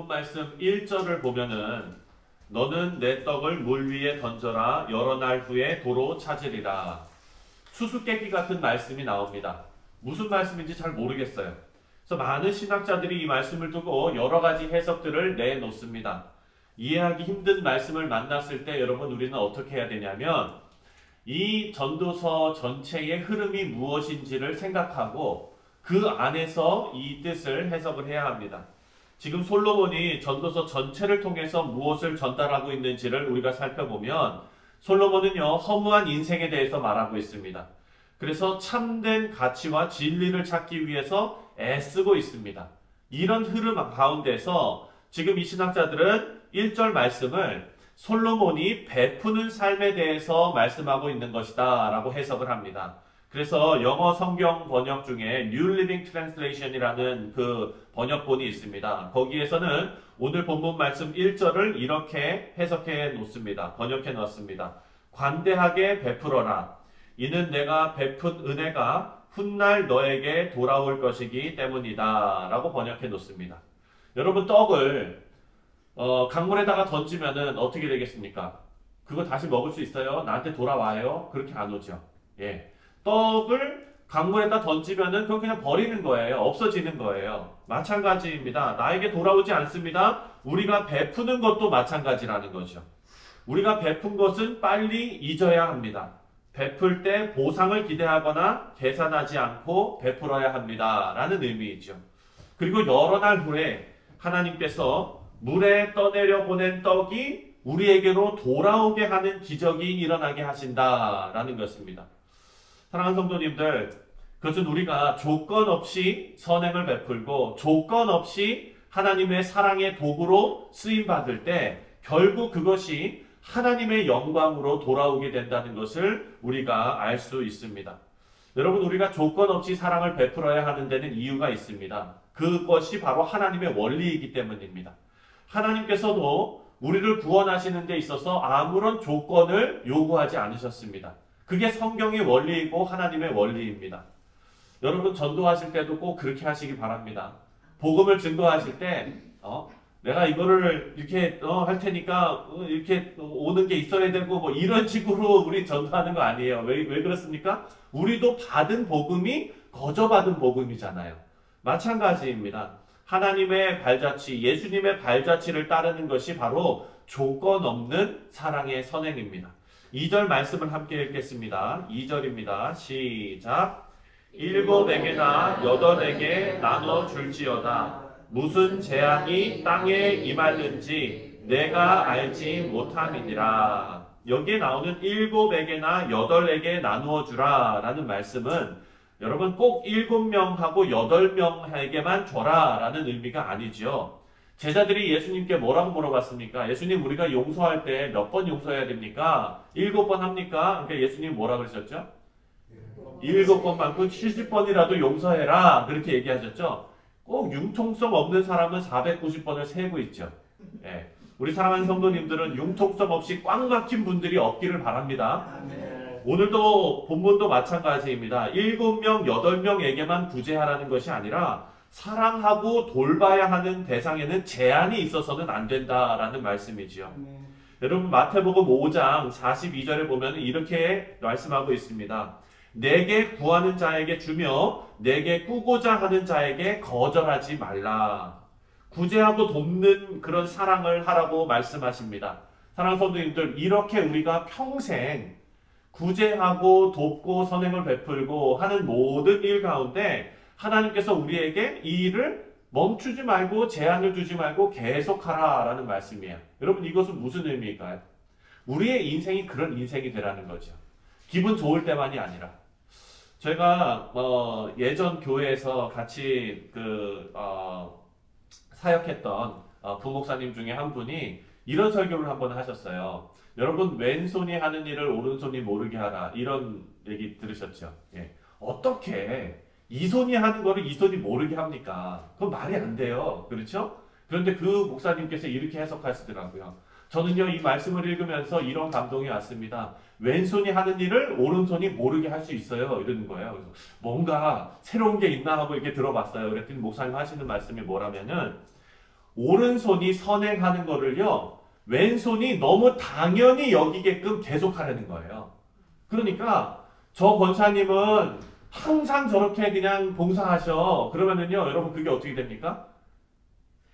본문 말씀 1절을 보면은 너는 내 떡을 물 위에 던져라 여러 날 후에 도로 찾으리라. 수수께끼 같은 말씀이 나옵니다. 무슨 말씀인지 잘 모르겠어요. 그래서 많은 신학자들이 이 말씀을 두고 여러 가지 해석들을 내놓습니다. 이해하기 힘든 말씀을 만났을 때 여러분 우리는 어떻게 해야 되냐면 이 전도서 전체의 흐름이 무엇인지를 생각하고 그 안에서 이 뜻을 해석을 해야 합니다. 지금 솔로몬이 전도서 전체를 통해서 무엇을 전달하고 있는지를 우리가 살펴보면 솔로몬은요 허무한 인생에 대해서 말하고 있습니다. 그래서 참된 가치와 진리를 찾기 위해서 애쓰고 있습니다. 이런 흐름 가운데서 지금 이 신학자들은 1절 말씀을 솔로몬이 베푸는 삶에 대해서 말씀하고 있는 것이다 라고 해석을 합니다. 그래서 영어 성경 번역 중에 New Living Translation이라는 그 번역본이 있습니다. 거기에서는 오늘 본문 말씀 1절을 이렇게 해석해 놓습니다. 번역해 놓습니다. 관대하게 베풀어라. 이는 내가 베푼 은혜가 훗날 너에게 돌아올 것이기 때문이다 라고 번역해 놓습니다. 여러분 떡을 강물에다가 던지면은 어떻게 되겠습니까? 그거 다시 먹을 수 있어요? 나한테 돌아와요? 그렇게 안 오죠. 예. 떡을 강물에다 던지면은 그건 그냥 버리는 거예요. 없어지는 거예요. 마찬가지입니다. 나에게 돌아오지 않습니다. 우리가 베푸는 것도 마찬가지라는 거죠. 우리가 베푼 것은 빨리 잊어야 합니다. 베풀 때 보상을 기대하거나 계산하지 않고 베풀어야 합니다. 라는 의미이죠. 그리고 여러 날 후에 하나님께서 물에 떠내려 보낸 떡이 우리에게로 돌아오게 하는 기적이 일어나게 하신다라는 것입니다. 사랑하는 성도님들, 그것은 우리가 조건 없이 선행을 베풀고 조건 없이 하나님의 사랑의 도구로 쓰임받을 때 결국 그것이 하나님의 영광으로 돌아오게 된다는 것을 우리가 알 수 있습니다. 여러분, 우리가 조건 없이 사랑을 베풀어야 하는 데는 이유가 있습니다. 그것이 바로 하나님의 원리이기 때문입니다. 하나님께서도 우리를 구원하시는 데 있어서 아무런 조건을 요구하지 않으셨습니다. 그게 성경의 원리이고 하나님의 원리입니다. 여러분 전도하실 때도 꼭 그렇게 하시기 바랍니다. 복음을 증거하실 때 내가 이거를 이렇게 할 테니까 이렇게 오는 게 있어야 되고 뭐 이런 식으로 우리 전도하는 거 아니에요. 왜 그렇습니까? 우리도 받은 복음이 거저받은 복음이잖아요. 마찬가지입니다. 하나님의 발자취, 예수님의 발자취를 따르는 것이 바로 조건 없는 사랑의 선행입니다. 2절 말씀을 함께 읽겠습니다. 2절입니다. 시작. 7에게나 8에게 나눠 줄지어다. 무슨 재앙이 땅에 임하는지 내가 알지 못함이니라. 여기에 나오는 7에게나 8에게 나누어 주라 라는 말씀은 여러분 꼭 7명하고 8명에게만 줘라 라는 의미가 아니죠. 제자들이 예수님께 뭐라고 물어봤습니까? 예수님, 우리가 용서할 때 몇 번 용서해야 됩니까? 7번 합니까? 그러니까 예수님 뭐라 그러셨죠? 7번 많고 70번이라도 용서해라 그렇게 얘기하셨죠. 꼭 융통성 없는 사람은 490번을 세고 있죠. 예. 우리 사랑하는 성도님들은 융통성 없이 꽉 막힌 분들이 없기를 바랍니다. 오늘도 본문도 마찬가지입니다. 7명, 8명에게만 구제하라는 것이 아니라 사랑하고 돌봐야 하는 대상에는 제한이 있어서는 안 된다라는 말씀이지요. 여러분 마태복음 5장 42절에 보면 이렇게 말씀하고 있습니다. 내게 구하는 자에게 주며 내게 꾸고자 하는 자에게 거절하지 말라. 구제하고 돕는 그런 사랑을 하라고 말씀하십니다. 사랑하는 성도님들, 이렇게 우리가 평생 구제하고 돕고 선행을 베풀고 하는 모든 일 가운데 하나님께서 우리에게 이 일을 멈추지 말고 제한을 두지 말고 계속하라 라는 말씀이에요. 여러분 이것은 무슨 의미일까요? 우리의 인생이 그런 인생이 되라는 거죠. 기분 좋을 때만이 아니라. 저희가 예전 교회에서 같이 사역했던 부목사님 중에 한 분이 이런 설교를 한번 하셨어요. 여러분 왼손이 하는 일을 오른손이 모르게 하라 이런 얘기 들으셨죠? 예. 어떻게 이 손이 하는 거를 이 손이 모르게 합니까? 그건 말이 안 돼요. 그렇죠? 그런데 그 목사님께서 이렇게 해석하시더라고요. 저는요 이 말씀을 읽으면서 이런 감동이 왔습니다. 왼손이 하는 일을 오른손이 모르게 할 수 있어요. 이러는 거예요. 그래서 뭔가 새로운 게 있나 하고 이렇게 들어봤어요. 그랬더니 목사님 하시는 말씀이 뭐라면은 오른손이 선행하는 거를요, 왼손이 너무 당연히 여기게끔 계속하려는 거예요. 그러니까 저 권사님은 항상 저렇게 그냥 봉사하셔. 그러면은요, 여러분 그게 어떻게 됩니까?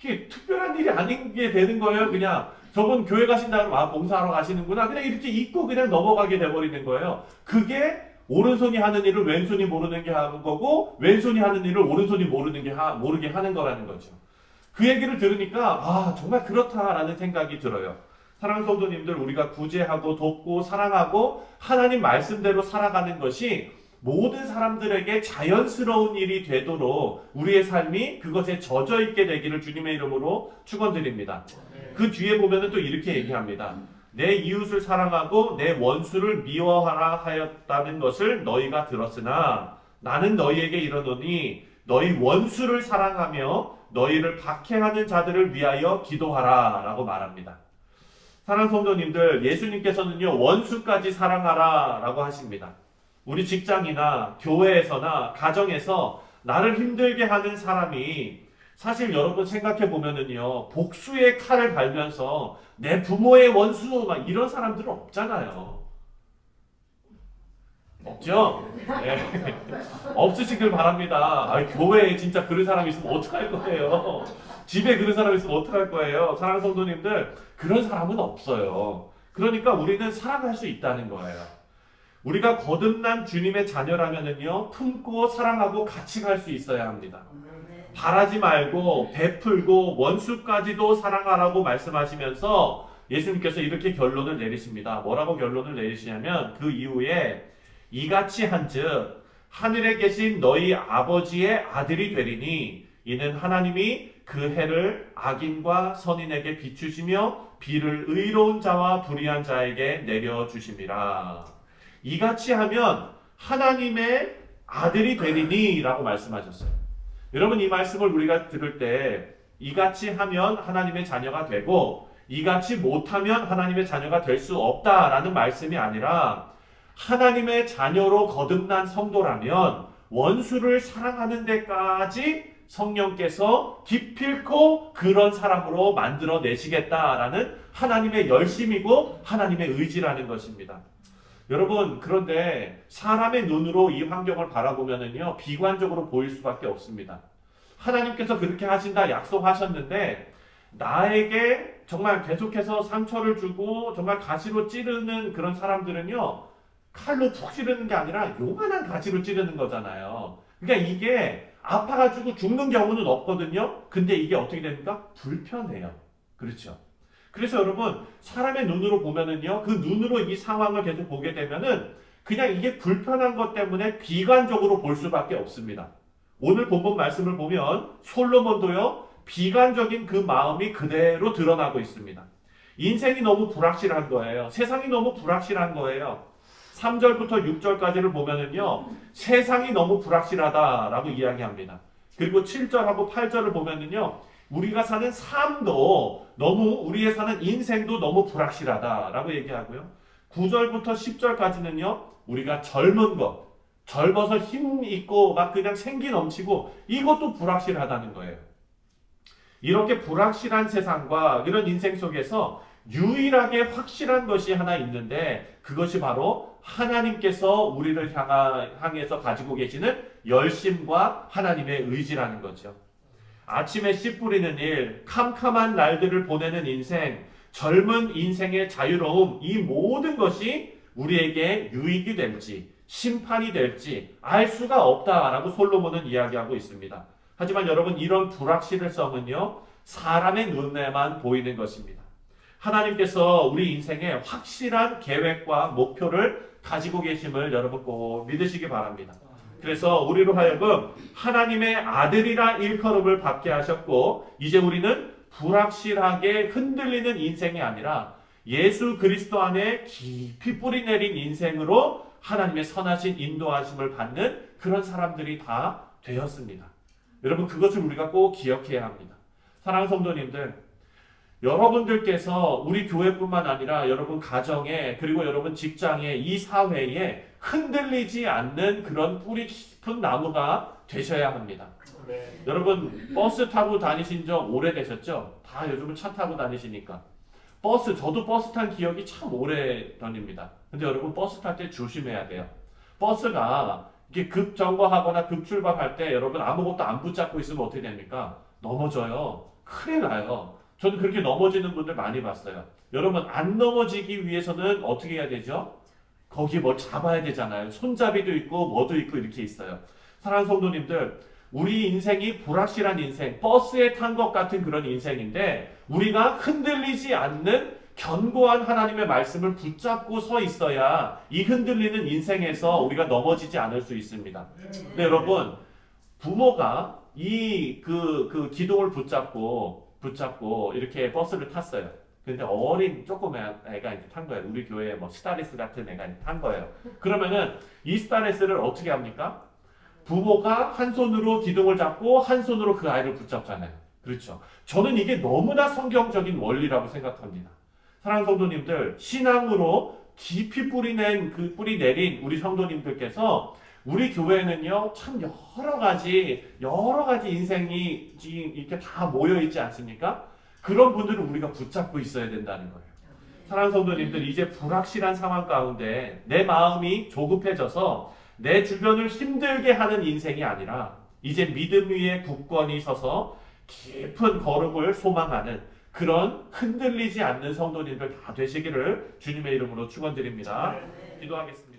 그게 특별한 일이 아닌 게 되는 거예요. 그냥 저분 교회 가신다 그러면 아, 봉사하러 가시는구나. 그냥 이렇게 잊고 그냥 넘어가게 돼버리는 거예요. 그게 오른손이 하는 일을 왼손이 모르는 게 하는 거고, 왼손이 하는 일을 오른손이 모르게 하는 거라는 거죠. 그 얘기를 들으니까 아, 정말 그렇다라는 생각이 들어요. 사랑하는 성도님들, 우리가 구제하고 돕고 사랑하고 하나님 말씀대로 살아가는 것이 모든 사람들에게 자연스러운 일이 되도록 우리의 삶이 그것에 젖어 있게 되기를 주님의 이름으로 축원드립니다. 그 뒤에 보면은 또 이렇게 얘기합니다. 내 이웃을 사랑하고 내 원수를 미워하라 하였다는 것을 너희가 들었으나 나는 너희에게 이르노니 너희 원수를 사랑하며 너희를 박해하는 자들을 위하여 기도하라 라고 말합니다. 사랑하는 성도님들, 예수님께서는요, 원수까지 사랑하라 라고 하십니다. 우리 직장이나 교회에서나 가정에서 나를 힘들게 하는 사람이 사실 여러분 생각해 보면은요, 복수의 칼을 갈면서 내 부모의 원수 막 이런 사람들은 없잖아요. 없죠? 네. 없으시길 바랍니다. 아, 교회에 진짜 그런 사람이 있으면 어떡할 거예요? 집에 그런 사람이 있으면 어떡할 거예요? 사랑하는 성도님들, 그런 사람은 없어요. 그러니까 우리는 사랑할 수 있다는 거예요. 우리가 거듭난 주님의 자녀라면은요, 품고 사랑하고 같이 갈 수 있어야 합니다. 바라지 말고 베풀고 원수까지도 사랑하라고 말씀하시면서 예수님께서 이렇게 결론을 내리십니다. 뭐라고 결론을 내리시냐면 그 이후에 이같이 한즉 하늘에 계신 너희 아버지의 아들이 되리니 이는 하나님이 그 해를 악인과 선인에게 비추시며 비를 의로운 자와 불의한 자에게 내려주심이라. 이같이 하면 하나님의 아들이 되리니 라고 말씀하셨어요. 여러분, 이 말씀을 우리가 들을 때 이같이 하면 하나님의 자녀가 되고 이같이 못하면 하나님의 자녀가 될 수 없다라는 말씀이 아니라 하나님의 자녀로 거듭난 성도라면 원수를 사랑하는 데까지 성령께서 기필코 그런 사람으로 만들어내시겠다라는 하나님의 열심이고 하나님의 의지라는 것입니다. 여러분, 그런데 사람의 눈으로 이 환경을 바라보면은요, 비관적으로 보일 수밖에 없습니다. 하나님께서 그렇게 하신다 약속하셨는데 나에게 정말 계속해서 상처를 주고 정말 가시로 찌르는 그런 사람들은요, 칼로 푹 찌르는 게 아니라 요만한 가지로 찌르는 거잖아요. 그러니까 이게 아파가지고 죽는 경우는 없거든요. 근데 이게 어떻게 됩니까? 불편해요. 그렇죠? 그래서 여러분, 사람의 눈으로 보면은요, 그 눈으로 이 상황을 계속 보게 되면은 그냥 이게 불편한 것 때문에 비관적으로 볼 수밖에 없습니다. 오늘 본문 말씀을 보면 솔로몬도요, 비관적인 그 마음이 그대로 드러나고 있습니다. 인생이 너무 불확실한 거예요. 세상이 너무 불확실한 거예요. 3절부터 6절까지를 보면은요, 세상이 너무 불확실하다라고 이야기합니다. 그리고 7절하고 8절을 보면은요, 우리가 사는 삶도 너무, 우리의 사는 인생도 너무 불확실하다라고 얘기하고요. 9절부터 10절까지는요, 우리가 젊은 것, 젊어서 힘 있고 막 그냥 생기 넘치고 이것도 불확실하다는 거예요. 이렇게 불확실한 세상과 이런 인생 속에서 유일하게 확실한 것이 하나 있는데 그것이 바로 하나님께서 우리를 향해서 가지고 계시는 열심과 하나님의 의지라는 거죠. 아침에 씨 뿌리는 일, 캄캄한 날들을 보내는 인생, 젊은 인생의 자유로움, 이 모든 것이 우리에게 유익이 될지 심판이 될지 알 수가 없다라고 솔로몬은 이야기하고 있습니다. 하지만 여러분, 이런 불확실성은요, 사람의 눈에만 보이는 것입니다. 하나님께서 우리 인생에 확실한 계획과 목표를 가지고 계심을 여러분 꼭 믿으시기 바랍니다. 그래서 우리로 하여금 하나님의 아들이라 일컬음을 받게 하셨고 이제 우리는 불확실하게 흔들리는 인생이 아니라 예수 그리스도 안에 깊이 뿌리 내린 인생으로 하나님의 선하신 인도하심을 받는 그런 사람들이 다 되었습니다. 여러분, 그것을 우리가 꼭 기억해야 합니다. 사랑하는 성도님들, 여러분들께서 우리 교회뿐만 아니라 여러분 가정에, 그리고 여러분 직장에, 이 사회에 흔들리지 않는 그런 뿌리 깊은 나무가 되셔야 합니다. 네. 여러분 버스 타고 다니신 적 오래되셨죠? 다 요즘은 차 타고 다니시니까. 저도 버스 탄 기억이 참 오래전입니다. 근데 여러분 버스 탈 때 조심해야 돼요. 버스가 이게 급정거하거나 급출발할 때 여러분 아무것도 안 붙잡고 있으면 어떻게 됩니까? 넘어져요. 큰일 나요. 저는 그렇게 넘어지는 분들 많이 봤어요. 여러분 안 넘어지기 위해서는 어떻게 해야 되죠? 거기에 뭘 잡아야 되잖아요. 손잡이도 있고 뭐도 있고 이렇게 있어요. 사랑하는 성도님들, 우리 인생이 불확실한 인생, 버스에 탄 것 같은 그런 인생인데 우리가 흔들리지 않는 견고한 하나님의 말씀을 붙잡고 서 있어야 이 흔들리는 인생에서 우리가 넘어지지 않을 수 있습니다. 근데 여러분, 부모가 그 기둥을 붙잡고 이렇게 버스를 탔어요. 근데 어린 조그만 애가 이제 탄 거예요. 우리 교회에 뭐 스타레스 같은 애가 이제 탄 거예요. 그러면은 이 스타레스를 어떻게 합니까? 부모가 한 손으로 기둥을 잡고 한 손으로 그 아이를 붙잡잖아요. 그렇죠. 저는 이게 너무나 성경적인 원리라고 생각합니다. 사랑하는 성도님들, 신앙으로 깊이 뿌리 내린 우리 성도님들께서 우리 교회는요, 참 여러 가지 인생이 이렇게 다 모여 있지 않습니까? 그런 분들을 우리가 붙잡고 있어야 된다는 거예요. 사랑하는 성도님들, 이제 불확실한 상황 가운데 내 마음이 조급해져서 내 주변을 힘들게 하는 인생이 아니라 이제 믿음 위에 굳건히 서서 깊은 걸음을 소망하는 그런 흔들리지 않는 성도님들 다 되시기를 주님의 이름으로 축원드립니다. 기도하겠습니다.